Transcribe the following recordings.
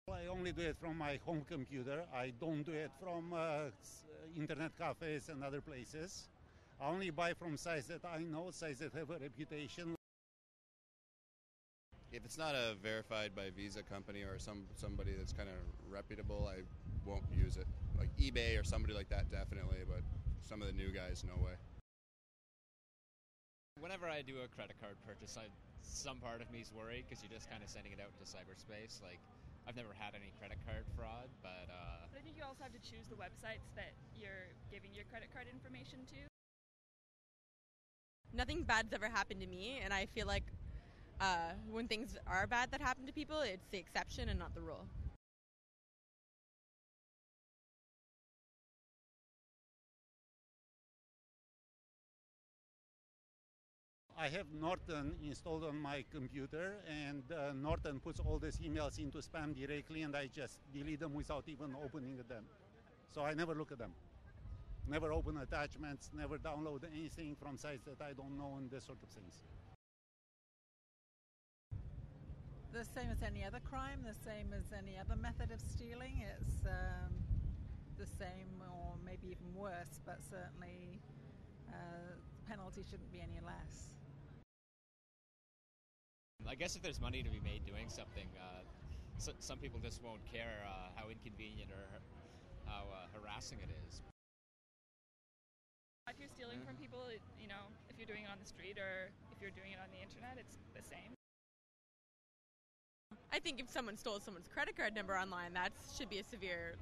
I only do it from my home computer. I don't do it from internet cafes and other places. I only buy from sites that I know, sites that have a reputation. If it's not a verified by Visa company or somebody that's kind of reputable, I won't use it. Like eBay or somebody like that, definitely, but some of the new guys, no way. Whenever I do a credit card purchase, some part of me is worried because you're just kind of sending it out into cyberspace. Like, I've never had any credit card fraud, but I think you also have to choose the websites that you're giving your credit card information to. Nothing bad's ever happened to me, and I feel like when things are bad that happen to people, it's the exception and not the rule. I have Norton installed on my computer, and Norton puts all these emails into spam directly, and I just delete them without even opening them. So I never look at them. Never open attachments, never download anything from sites that I don't know, and this sort of things. The same as any other crime, the same as any other method of stealing. It's the same or maybe even worse, but certainly the penalty shouldn't be any less. I guess if there's money to be made doing something, some people just won't care how inconvenient or how harassing it is. If you're stealing from people, if you're doing it on the street or if you're doing it on the internet, it's the same. I think if someone stole someone's credit card number online, that should be a severe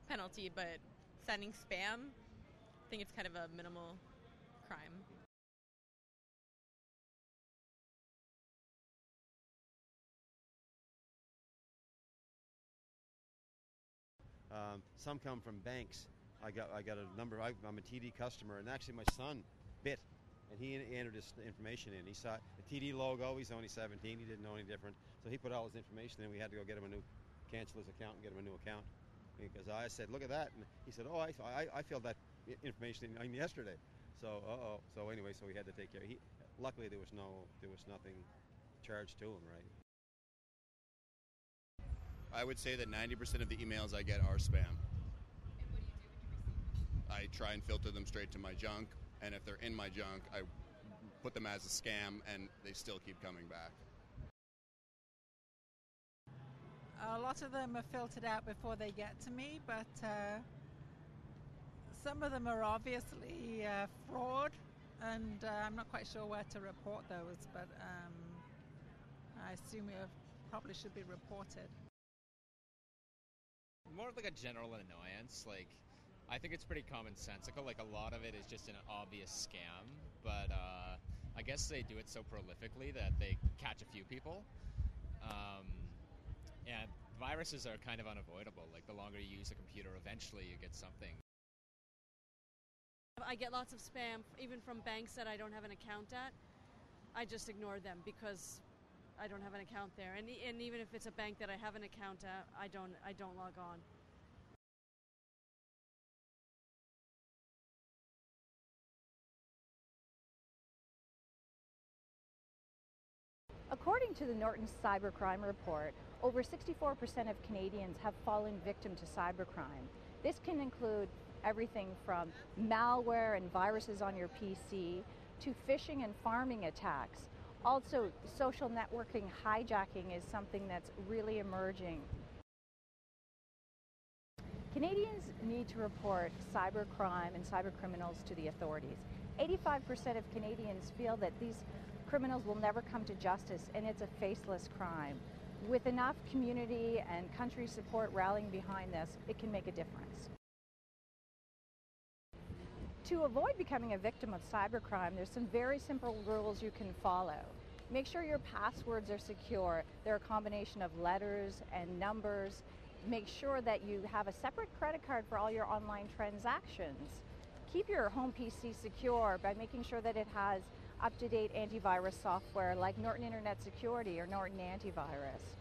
penalty, but sending spam, I think it's kind of a minimal crime. Some come from banks. I got a number. I'm a TD customer, and actually my son bit, and he entered his information in. He saw the TD logo. He's only 17. He didn't know any different, so he put all his information in. We had to go get him cancel his account and get him a new account. Because I said, look at that, and he said, oh, I filled that information in yesterday. So so anyway, so we had to take care. Luckily there was nothing charged to him, right? I would say that 90% of the emails I get are spam. And what do you do when you receive them? I try and filter them straight to my junk, and if they're in my junk, I put them as a scam, and they still keep coming back. A lot of them are filtered out before they get to me, but some of them are obviously fraud, and I'm not quite sure where to report those, but I assume it probably should be reported. More of like a general annoyance. I think it's pretty commonsensical. A lot of it is just an obvious scam, but I guess they do it so prolifically that they catch a few people. And viruses are kind of unavoidable. The longer you use a computer, eventually you get something. I get lots of spam, even from banks that I don't have an account at. I just ignore them because I don't have an account there. And even if it's a bank that I have an account at, I don't log on. According to the Norton Cybercrime report, over 64% of Canadians have fallen victim to cybercrime. This can include everything from malware and viruses on your PC to phishing and farming attacks. Also, social networking hijacking is something that's really emerging. Canadians need to report cybercrime and cybercriminals to the authorities. 85% of Canadians feel that these criminals will never come to justice, and it's a faceless crime. With enough community and country support rallying behind this, it can make a difference. To avoid becoming a victim of cybercrime, there's some very simple rules you can follow. Make sure your passwords are secure. They're a combination of letters and numbers. Make sure that you have a separate credit card for all your online transactions. Keep your home PC secure by making sure that it has up-to-date antivirus software like Norton Internet Security or Norton Antivirus.